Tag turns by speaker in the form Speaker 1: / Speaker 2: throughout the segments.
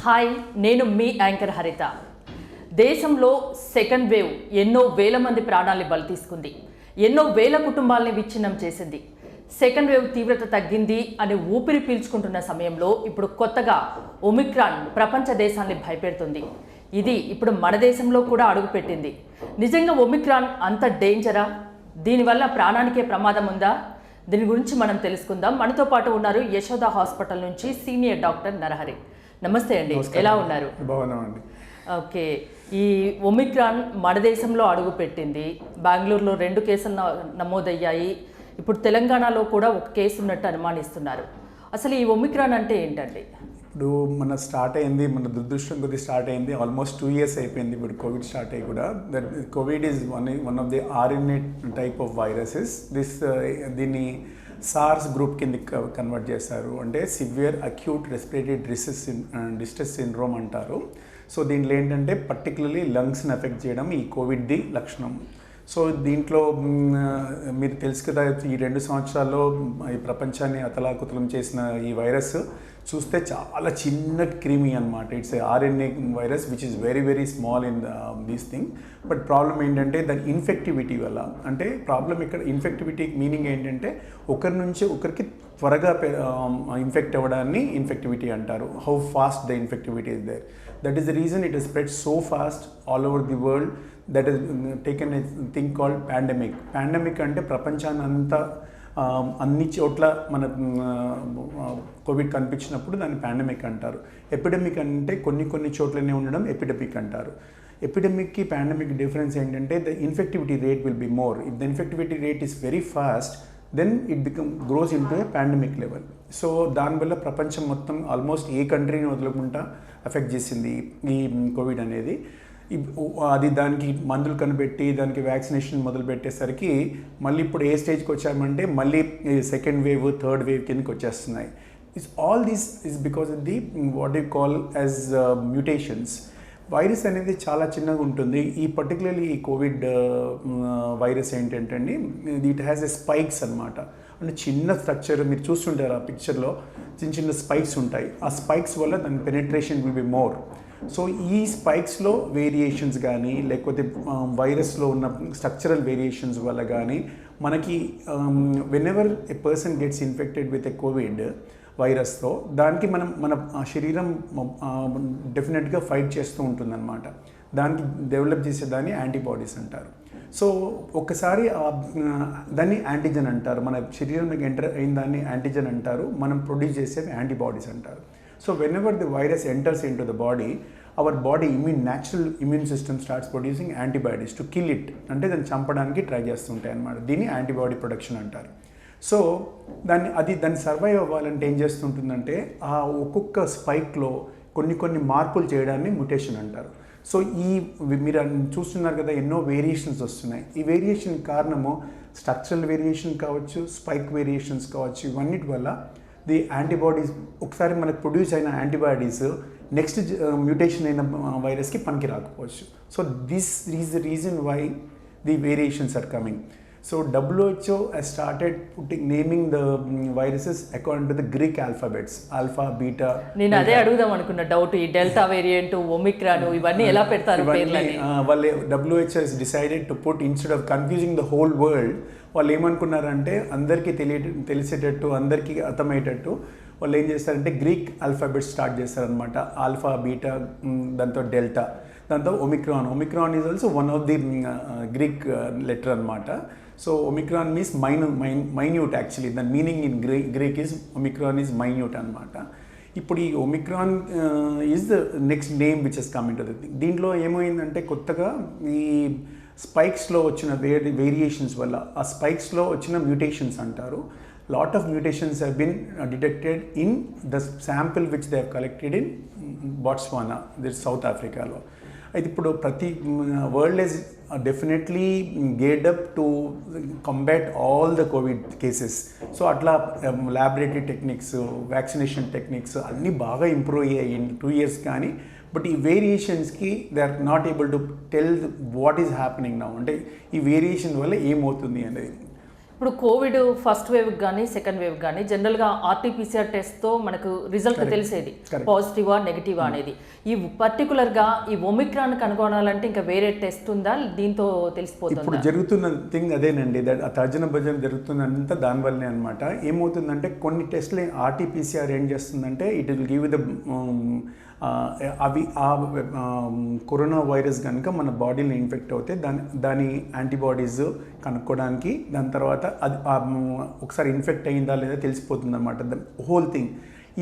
Speaker 1: Hi, నేను మీ anchor హరిత. దేశంలో సెకండ్ వేవ్ ఎన్నో వేల మంది ప్రాణాల్ని బలి తీసుకుంది. ఎన్నో వేల కుటుంబాలని విచ్ఛిన్నం చేసింది. సెకండ్ వేవ్ తీవ్రత తగ్గింది అని ఊపిరి పీల్చుకుంటున్న సమయంలో ఇప్పుడు కొత్తగా ఒమిక్రాన్ ప్రపంచ దేశాన్ని భయపెడుతుంది. ఇది ఇప్పుడు మన దేశంలో కూడా అడుగుపెట్టింది. నిజంగా ఒమిక్రాన్ అంత డేంజరా? దీనివల్ల ప్రాణానికే ప్రమాదం ఉందా? దీని గురించి మనం తెలుసుకుందాం. మనతో పాటు ఉన్నారు యశోద హాస్పిటల్ నుంచి సీనియర్ డాక్టర్ నరహరి. నమస్తే అండి, ఎలా ఉన్నారు?
Speaker 2: బాగున్నామండి.
Speaker 1: ఓకే, ఈ ఒమిక్రాన్ మన దేశంలో అడుగు పెట్టింది. బెంగళూరులో 2 కేసులు నమోదయ్యాయి. ఇప్పుడు తెలంగాణలో కూడా ఒక కేసు ఉన్నట్టు అనుమానిస్తున్నారు. అసలు ఈ ఒమిక్రాన్ అంటే ఏంటండి?
Speaker 2: ఇప్పుడు మన స్టార్ట్ అయింది, మన దురదృష్టం కొద్ది స్టార్ట్ అయింది. ఆల్మోస్ట్ 2 years అయిపోయింది ఇప్పుడు కోవిడ్ స్టార్ట్ అయ్యి కూడా. That Covid is one of the RNA type of viruses. దీన్ని సార్స్ గ్రూప్ కింద కన్వర్ట్ చేస్తారు. అంటే severe acute respiratory distress syndrome అంటారు. సో దీంట్లో ఏంటంటే పర్టికులర్లీ లంగ్స్ని ఎఫెక్ట్ చేయడం ఈ కోవిడ్ది లక్షణం. సో దీంట్లో మీరు తెలుసు కదా, ఈ 2 సంవత్సరాల్లో ఈ ప్రపంచాన్ని అతలాకుతలం చేసిన ఈ వైరస్ చూస్తే చాలా చిన్న క్రిమి అనమాట. It's RNA virus which is very very small in these thing. But problem ఏంటంటే దాని ఇన్ఫెక్టివిటీ వల్ల, అంటే ప్రాబ్లం ఇక్కడ ఇన్ఫెక్టివిటీ మీనింగ్ ఏంటంటే ఒకరి నుంచి ఒకరికి త్వరగా ఇన్ఫెక్ట్ అవ్వడాన్ని ఇన్ఫెక్టివిటీ అంటారు. How fast the infectivity is there. That is the reason it is spread so fast all over the world. That is taken a thing called pandemic. Pandemic అంటే ప్రపంచాన్ని అంతా అన్ని చోట్ల మన కోవిడ్ కనిపించినప్పుడు దాన్ని పాండమిక్ అంటారు. ఎపిడమిక్ అంటే కొన్ని చోట్లనే ఉండడం ఎపిడమిక్ అంటారు. ఎపిడమిక్కి పాండమిక్ డిఫరెన్స్ ఏంటంటే the infectivity rate will be more. If the infectivity rate is very fast then it grows into a pandemic level. So దానివల్ల ప్రపంచం మొత్తం ఆల్మోస్ట్ ఏ కంట్రీని వదలకుండా ఎఫెక్ట్ చేసింది ఈ కోవిడ్ అనేది. అది దానికి మందులు కనిపెట్టి దానికి వ్యాక్సినేషన్ మొదలు పెట్టేసరికి మళ్ళీ ఇప్పుడు ఏ స్టేజ్కి వచ్చామంటే మళ్ళీ సెకండ్ వేవ్, థర్డ్ వేవ్ కిందకి వచ్చేస్తున్నాయి. All these is because of the what you call as mutations. Virus అనేది చాలా చిన్నగా ఉంటుంది. ఈ పర్టికులర్లీ ఈ కోవిడ్ వైరస్ ఏంటంటే అండి, ఇట్ హ్యాస్ ఎ స్పైక్స్ అనమాట. అంటే చిన్న స్ట్రక్చర్ మీరు చూస్తుంటారు ఆ పిక్చర్లో, చిన్న స్పైక్స్ ఉంటాయి. ఆ స్పైక్స్ వల్ల దాని penetration will be more. So ఈ స్పైక్స్లో వేరియేషన్స్ కానీ లేకపోతే వైరస్లో ఉన్న స్ట్రక్చరల్ వేరియేషన్స్ వల్ల కానీ మనకి whenever a person gets infected with a COVID వైరస్తో దానికి మన శరీరం డెఫినెట్గా ఫైట్ చేస్తూ ఉంటుందన్నమాట. దానికి డెవలప్ చేసేదాన్ని యాంటీబాడీస్ అంటారు. సో ఒక్కసారి దాన్ని యాంటీజెన్ అంటారు. మన శరీరంలోకి ఎంటర్ అయిన దాన్ని యాంటీజెన్ అంటారు. మనం ప్రొడ్యూస్ చేసేవి యాంటీబాడీస్ అంటారు. So whenever the virus enters into the body, our body natural immune system starts producing antibodies to kill it. అంటే దాన్ని చంపడానికి ట్రై చేస్తుంటాయి అన్నమాట. దీన్ని యాంటీబాడీ ప్రొడక్షన్ అంటారు. సో దాన్ని సర్వైవ్ అవ్వాలంటే ఏం చేస్తుంటుందంటే ఆ ఒక్కొక్క స్పైక్లో కొన్ని మార్పులు చేయడాన్ని మ్యుటేషన్ అంటారు. సో మీరు చూస్తున్నారు కదా, ఎన్నో వేరియేషన్స్ వస్తున్నాయి. ఈ వేరియేషన్ కారణము స్ట్రక్చరల్ వేరియేషన్ కావచ్చు, స్పైక్ వేరియేషన్స్ కావచ్చు. ఇవన్నిటి వల్ల ది యాంటీబాడీస్ ఒకసారి మనకు ప్రొడ్యూస్ అయిన యాంటీబాడీస్ నెక్స్ట్ మ్యూటేషన్ అయిన వైరస్కి పనికి రాకపోవచ్చు. So this is the reason why the variations are coming. So WHO has started naming the viruses according to the Greek alphabets, alpha, beta.
Speaker 1: నేను అదే అడుగుదాం అనుకున్న డౌట్, ఈ డెల్టా వేరియంట్, ఒమిక్రాన్ ఇవన్నీ ఎలా పెడతారు పేర్లని?
Speaker 2: వాళ్ళు WHO has decided to put, instead of confusing the whole world, వాళ్ళు ఏమనుకున్నారంటే అందరికీ తెలిసేటట్టు, అందరికీ అర్థమయ్యేటట్టు వాళ్ళు ఏం చేస్తారంటే గ్రీక్ ఆల్ఫాబెట్స్ స్టార్ట్ చేస్తారనమాట. ఆల్ఫా, బీటా, దాంతో డెల్టా, దాంతో Omicron. Omicron is also one of the Greek letter అనమాట. So Omicron means minute actually. దాని meaning in Greek is Omicron is minute అనమాట. ఇప్పుడు ఈ Omicron is the next name which he's come in to the thing. దీంట్లో ఏమైందంటే కొత్తగా ఈ స్పైక్స్లో వచ్చిన వేరియేషన్స్ వల్ల, ఆ స్పైక్స్లో వచ్చిన మ్యూటేషన్స్ అంటారు. Lot of mutations have been detected in the sample which they have collected in Botswana, this South ఆఫ్రికాలో. అయితే ఇప్పుడు ప్రతి world is definitely geared up to combat all the COVID cases. So అట్లా laboratory techniques, vaccination techniques అన్నీ బాగా improve అయ్యాయి in 2 years. కానీ but ఈ వేరియేషన్స్కి they are not able to tell what is happening now. అంటే ఈ వేరియేషన్ వల్ల ఏమవుతుంది అనేది.
Speaker 1: ఇప్పుడు కోవిడ్ ఫస్ట్ వేవ్ కానీ సెకండ్ వేవ్ కానీ జనరల్గా ఆర్టీపీసీఆర్ టెస్ట్తో మనకు రిజల్ట్ తెలిసేది పాజిటివా నెగిటివా అనేది. ఈ పర్టికులర్గా ఈ ఒమిక్రాన్ కనుగొనాలంటే ఇంకా వేరే టెస్ట్ ఉందా, దీంతో తెలిసిపోతుంది?
Speaker 2: ఇప్పుడు జరుగుతున్న థింగ్ అదేనండి, దట్ తర్జన భజన జరుగుతుందంతా దానివల్లనే అనమాట. ఏమవుతుందంటే కొన్ని టెస్ట్లు ఆర్టీపీసీఆర్ ఏం చేస్తుందంటే ఇట్ విల్ గివ్ ద అవి కరోనా వైరస్ కనుక మన బాడీలో ఇన్ఫెక్ట్ అవుతే దాని యాంటీబాడీస్ కనుక్కోవడానికి, దాని తర్వాత అది ఒకసారి ఇన్ఫెక్ట్ అయిందా లేదా తెలిసిపోతుంది అనమాట, ద హోల్ థింగ్.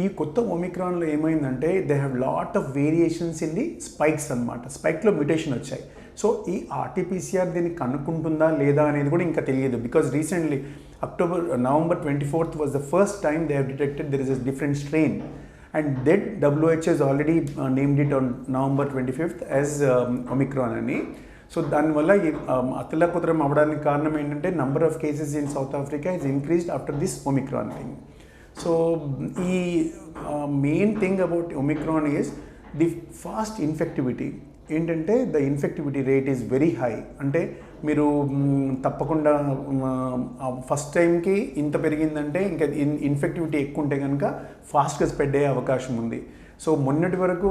Speaker 2: ఈ కొత్త ఒమిక్రాన్లో ఏమైందంటే they have lot of variations in the spikes అనమాట. స్పైక్లో మ్యుటేషన్ వచ్చాయి. సో ఈ ఆర్టీపీసీఆర్ దీన్ని కనుక్కుంటుందా లేదా అనేది కూడా ఇంకా తెలియదు. Because recently November 24th was the first time they have detected there is a different strain. And that WHO has already named it on November 25th as Omicron అని. So దానివల్ల అతలాకుతలం అవ్వడానికి కారణం ఏంటంటే number of cases in South Africa is increased after this Omicron thing. So ఈ main thing about Omicron is the fast infectivity. ఏంటంటే the infectivity rate is very high. అంటే మీరు తప్పకుండా ఫస్ట్ టైంకి ఇంత పెరిగిందంటే ఇంకా ఇన్ఫెక్టివిటీ ఎక్కువ ఉంటే కనుక ఫాస్ట్గా స్ప్రెడ్ అయ్యే అవకాశం ఉంది. సో మొన్నటి వరకు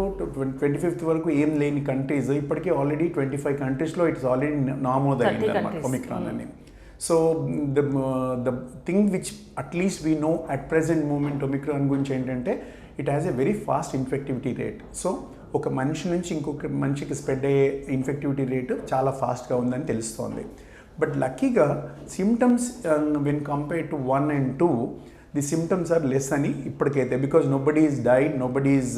Speaker 2: 25th వరకు ఏం లేని కంట్రీస్ ఇప్పటికీ ఆల్రెడీ 25 కంట్రీస్లో ఇట్స్ ఆల్రెడీ నమోదైంది అన్నమాట ఒమిక్రాన్ అని. So the thing which at least we know at present moment Omicron గురించి ఏంటంటే it has a very fast infectivity rate. So ఒక మనిషి నుంచి ఇంకొక మనిషికి స్ప్రెడ్ అయ్యే ఇన్ఫెక్టివిటీ రేటు చాలా ఫాస్ట్గా ఉందని తెలుస్తోంది. బట్ లక్కీగా symptoms when compare to 1 and 2 the symptoms are less అని ఇప్పటికైతే. Because nobody is died, nobody is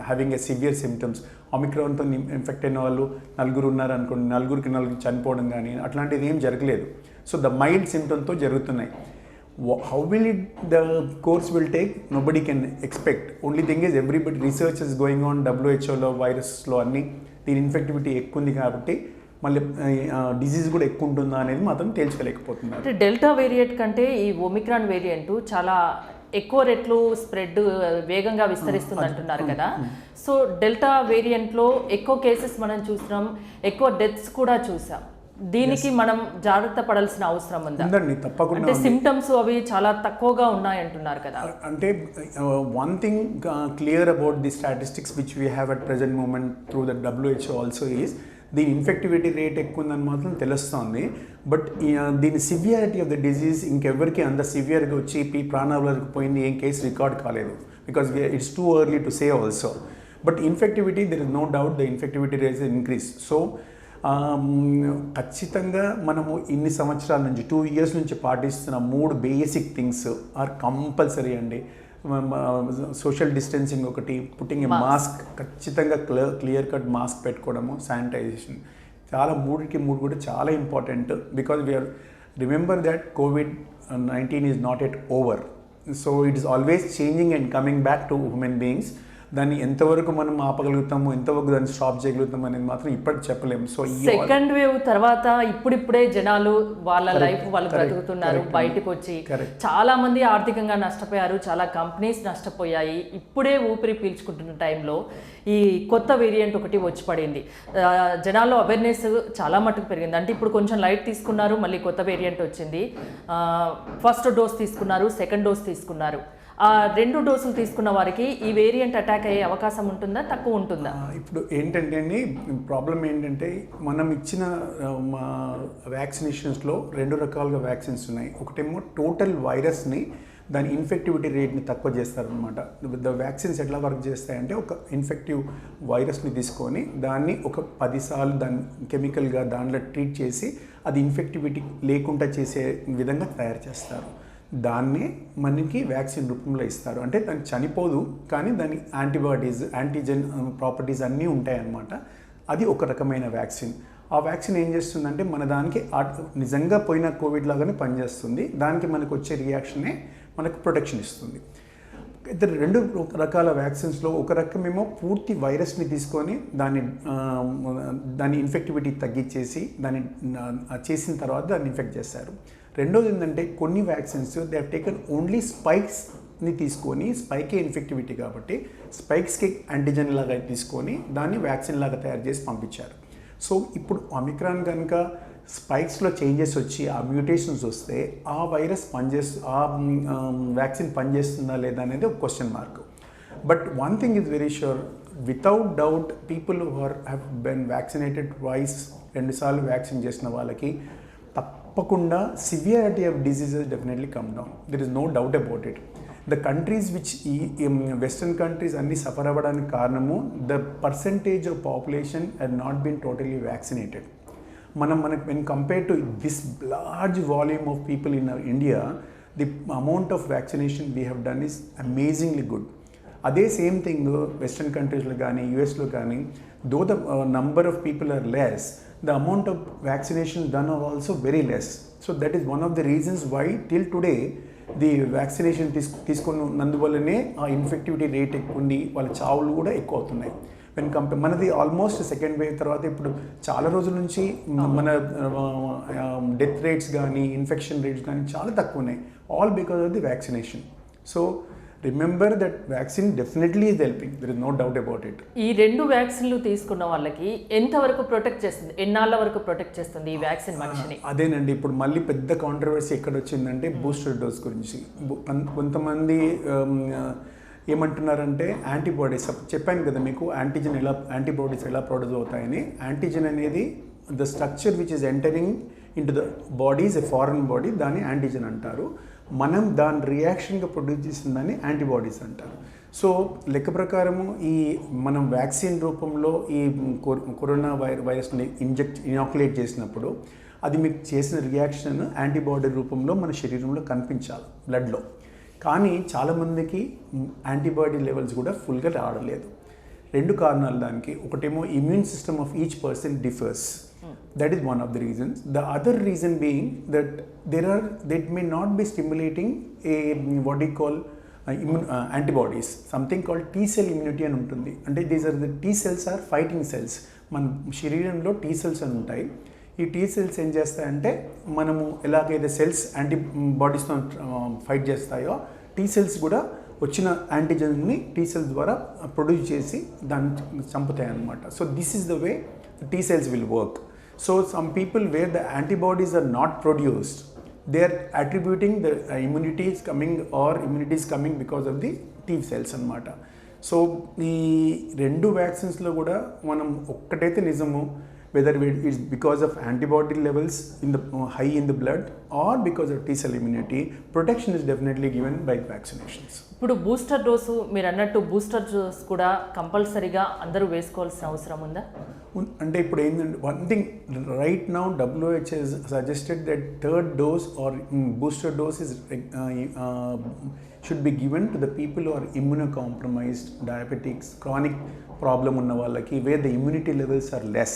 Speaker 2: having a severe symptoms. ఒమిక్రాన్తో ఇన్ఫెక్ట్ అయిన వాళ్ళు 4 ఉన్నారు అనుకోండి, 4 చనిపోవడం కానీ అట్లాంటిది ఏం జరగలేదు. సో ద మైల్డ్ సిమ్టమ్తో జరుగుతున్నాయి. How will the course will take, nobody can expect. Only thing is everybody research is going on, WHO వైరస్లో అన్ని దీని ఇన్ఫెక్టివిటీ ఎక్కువ ఉంది కాబట్టి మళ్ళీ డిజీజ్ కూడా ఎక్కువ ఉంటుందా అనేది మాత్రం తేల్చుకోలేకపోతున్నారు.
Speaker 1: అంటే డెల్టా వేరియంట్ కంటే ఈ ఒమిక్రాన్ వేరియంట్ చాలా ఎక్కువ రెట్లు స్ప్రెడ్ వేగంగా విస్తరిస్తుంది అంటున్నారు కదా. సో డెల్టా వేరియంట్లో ఎక్కువ కేసెస్ మనం చూసినాం, ఎక్కువ డెత్స్ కూడా చూసాం. దీనికి మనం జాగ్రత్త పడాల్సిన అవసరం
Speaker 2: ఉందండి. తప్పకుండా.
Speaker 1: అంటే సిమ్టమ్స్ అవి చాలా తక్కువగా ఉన్నాయి అంటున్నారు కదా.
Speaker 2: అంటే one thing clear about the statistics which we have at present moment through the WHO also is దీని ఇన్ఫెక్టివిటీ రేట్ ఎక్కువ ఉందని మాత్రం తెలుస్తోంది. బట్ దీని సివియారిటీ ఆఫ్ ద డిజీజ్ ఇంకెవరికి అంత సివియర్గా వచ్చి ప్రాణాలకు పోయింది ఏం కేసు రికార్డ్ కాలేదు. Because it's too early to say also. But infectivity there is no doubt the infectivity rate increase. So ఖచ్చితంగా మనము ఇన్ని సంవత్సరాల నుంచి 2 years నుంచి పాటిస్తున్న 3 బేసిక్ థింగ్స్ ఆర్ కంపల్సరీ అండి. సోషల్ డిస్టెన్సింగ్ ఒకటి, పుట్టింగ్ ఏ మాస్క్, ఖచ్చితంగా క్లియర్ కట్ మాస్క్ పెట్టుకోవడము, శానిటైజేషన్, చాలా 3కి 3 కూడా చాలా important. Because we are remember that COVID-19 is not at over. So it is always changing and coming back to human beings. దాన్ని ఎంతవరకు మనం ఆపగలుగుతాము, ఎంతవరకు దాన్ని స్టాప్ చేయగలుగుతాం అనేది మాత్రం ఇప్పటికి చెప్పలేము. సో
Speaker 1: సెకండ్ వేవ్ తర్వాత ఇప్పుడిప్పుడే జనాలు వాళ్ళ లైఫ్ వాళ్ళు బ్రతుకుతున్నారు. బయటకు వచ్చి చాలా మంది ఆర్థికంగా నష్టపోయారు, చాలా కంపెనీస్ నష్టపోయాయి. ఇప్పుడే ఊపిరి పీల్చుకుంటున్న టైంలో ఈ కొత్త వేరియంట్ ఒకటి వచ్చి పడింది. జనాల్లో అవేర్నెస్ చాలా మటుకు పెరిగింది. అంటే ఇప్పుడు కొంచెం లైట్ తీసుకున్నారు, మళ్ళీ కొత్త వేరియంట్ వచ్చింది. ఫస్ట్ డోస్ తీసుకున్నారు, సెకండ్ డోస్ తీసుకున్నారు. 2 డోసులు తీసుకున్న వారికి ఈ వేరియంట్ అటాక్ అయ్యే అవకాశం ఉంటుందా, తక్కువ ఉంటుందా?
Speaker 2: ఇప్పుడు ఏంటంటే అండి, ప్రాబ్లం ఏంటంటే మనం ఇచ్చిన వ్యాక్సినేషన్స్లో 2 రకాలుగా వ్యాక్సిన్స్ ఉన్నాయి. ఒకటేమో టోటల్ వైరస్ని దాని ఇన్ఫెక్టివిటీ రేట్ని తక్కువ చేస్తారనమాట. ద వ్యాక్సిన్స్ ఎట్లా వర్క్ చేస్తాయంటే ఒక ఇన్ఫెక్టివ్ వైరస్ని తీసుకొని దాన్ని ఒక 10 సార్లు దాన్ని కెమికల్గా దానిలో ట్రీట్ చేసి అది ఇన్ఫెక్టివిటీ లేకుండా చేసే విధంగా తయారు చేస్తారు. దాన్నే మనకి వ్యాక్సిన్ రూపంలో ఇస్తారు. అంటే దాన్ని చనిపోదు, కానీ దాని యాంటీబాడీస్, యాంటీజెన్ ప్రాపర్టీస్ అన్నీ ఉంటాయన్నమాట. అది ఒక రకమైన వ్యాక్సిన్. ఆ వ్యాక్సిన్ ఏం చేస్తుందంటే మన దానికి నిజంగా పోయిన కోవిడ్ లాగానే పనిచేస్తుంది. దానికి మనకు వచ్చే రియాక్షనే మనకు ప్రొటెక్షన్ ఇస్తుంది. ఇద్దరు 2 రకాల వ్యాక్సిన్స్లో ఒక రకమేమో పూర్తి వైరస్ని తీసుకొని దాని ఇన్ఫెక్టివిటీ తగ్గించేసి దాన్ని చేసిన తర్వాత దాన్ని ఇన్ఫెక్ట్ చేస్తారు. రెండోది ఏంటంటే కొన్ని vaccines they have taken only స్పైక్స్ని తీసుకొని, స్పైకే ఇన్ఫెక్టివిటీ కాబట్టి స్పైక్స్కి యాంటీజెన్ లాగా తీసుకొని దాన్ని వ్యాక్సిన్ లాగా తయారు చేసి పంపించారు. సో ఇప్పుడు ఒమిక్రాన్ కనుక స్పైక్స్లో చేంజెస్ వచ్చి ఆ మ్యూటేషన్స్ వస్తే ఆ వైరస్ వ్యాక్సిన్ పనిచేస్తుందా లేదా అనేది ఒక question mark. But one thing is very sure, without doubt people who have been vaccinated twice, 2 సార్లు వ్యాక్సిన్ చేసిన వాళ్ళకి తప్పకుండా severity of diseases definitely come down. There is no doubt about it. The countries which ఈ western countries అన్నీ suffer అవ్వడానికి కారణము the percentage of population had not been totally vaccinated. మనకు when compare to this large volume of people in India, the amount of vaccination we have done is amazingly good. అదే same thing western కంట్రీస్లో కానీ యూఎస్లో కానీ, though the number of people are less, the amount of vaccination done are also very less. So that is one of the reasons why till today the vaccination తీసుకున్నందువల్లనే ఆ infectivity rate ఎక్కువ ఉంది, వాళ్ళ చావులు కూడా ఎక్కువ అవుతున్నాయి. వెన్ కంపేర్ మనది almost second wave తర్వాత ఇప్పుడు చాలా రోజుల నుంచి మన డెత్ రేట్స్ కానీ ఇన్ఫెక్షన్ రేట్స్ కానీ చాలా తక్కువ ఉన్నాయి, all because of the vaccination. So remember that vaccine definitely is helping, there is no doubt about it.
Speaker 1: ఈ 2 వ్యాక్సిన్లు తీసుకున్న వాళ్ళకి ఎంతవరకు ప్రొటెక్ట్ చేస్తుంది, ఎన్నాళ్ళ వరకు ప్రొటెక్ట్ చేస్తుంది ఈ వ్యాక్సిన్ మనిషిని?
Speaker 2: అదేనండి, ఇప్పుడు మళ్ళీ పెద్ద కాంట్రవర్సీ ఎక్కడ వచ్చిందంటే బూస్టర్ డోస్ గురించి. కొంతమంది ఏమంటున్నారంటే యాంటీబాడీస్, చెప్పాను కదా మీకు యాంటీబాడీస్ ఎలా ప్రొడ్యూస్ అవుతాయని. యాంటీజెన్ అనేది the structure which is entering in to the body is a foreign body, దాన్ని యాంటీజెన్ అంటారు. మనం దాని రియాక్షన్గా ప్రొడ్యూస్ చేసిందని యాంటీబాడీస్ అంటారు. సో లెక్క ప్రకారము ఈ మనం వ్యాక్సిన్ రూపంలో ఈ కరోనా వైరస్ని ఇనాక్యులేట్ చేసినప్పుడు అది మీకు చేసిన రియాక్షన్ యాంటీబాడీ రూపంలో మన శరీరంలో కనిపించాలి బ్లడ్లో. కానీ చాలామందికి యాంటీబాడీ లెవెల్స్ కూడా ఫుల్గా రావడలేదు. 2 కారణాలు దానికి. ఒకటేమో immune system of each person differs. That is one of the reasons. The other reason being that that may not be stimulating a what we call antibodies, something called T cell immunity అని ఉంటుంది. అంటే these are the T cells are fighting cells. మన శరీరంలో T cells అని ఉంటాయి. ఈ T cells ఏం చేస్తాయంటే మనము ఎలాగైతే సెల్స్ యాంటీబాడీస్తో ఫైట్ చేస్తాయో T cells కూడా వచ్చిన యాంటీజెన్ని T cells ద్వారా ప్రొడ్యూస్ చేసి దాన్ని చంపుతాయి అన్నమాట. So this is the way T cells will work. So some people where the antibodies are not produced, they are attributing the immunity is coming because of the T cells అన్నమాట. So ఈ 2 వ్యాక్సిన్స్లో కూడా మనం ఒక్కటైతే నిజము, whether it is because of antibody levels high in the blood or because of T cell immunity, protection is definitely given by vaccinations.
Speaker 1: ఇప్పుడు booster dose మీరు అన్నట్టు booster dose కూడా కంపల్సరీగా అందరూ వేసుకోవాల్సిన అవసరం ఉందా?
Speaker 2: అంటే ఇప్పుడు ఏంటంటే one thing right now WHO has suggested that 3rd dose or booster dose is should be given to the people who are immunocompromised, diabetics, chronic problem ఉన్న వాళ్ళకి, where the immunity levels are less,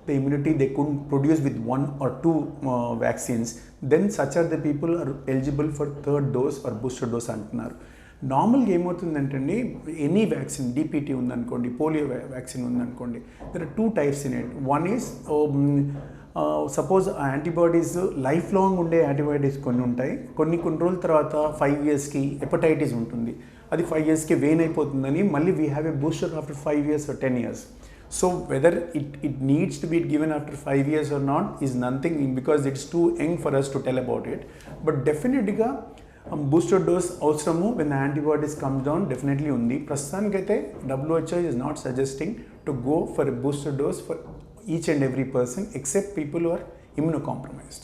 Speaker 2: the immunity they couldn't produce with 1 or 2 vaccines, then such are the people are eligible for 3rd dose or booster dose అంటున్నారు. నార్మల్గా ఏమవుతుందంటే అండి, any vaccine DPT ఉందనుకోండి, polio vaccine ఉందనుకోండి, there are 2 types in it. One is suppose antibodies life long ఉండే antibodies కొన్ని ఉంటాయి, కొన్ని రోజుల తర్వాత 5 yearsకి హెపటైటిస్ ఉంటుంది, అది 5 yearsకి వేన్ అయిపోతుందని మళ్ళీ we have a booster after 5 years or 10 years. So whether it needs to be given after 5 years or not is nothing, because it's too young for us to tell about it. But definitely booster dose అవసరము when the antibodies comes down definitely ఉంది. ప్రస్తుతానికైతే WHO is not suggesting to go for a booster dose for each and every person except people who are immunocompromised.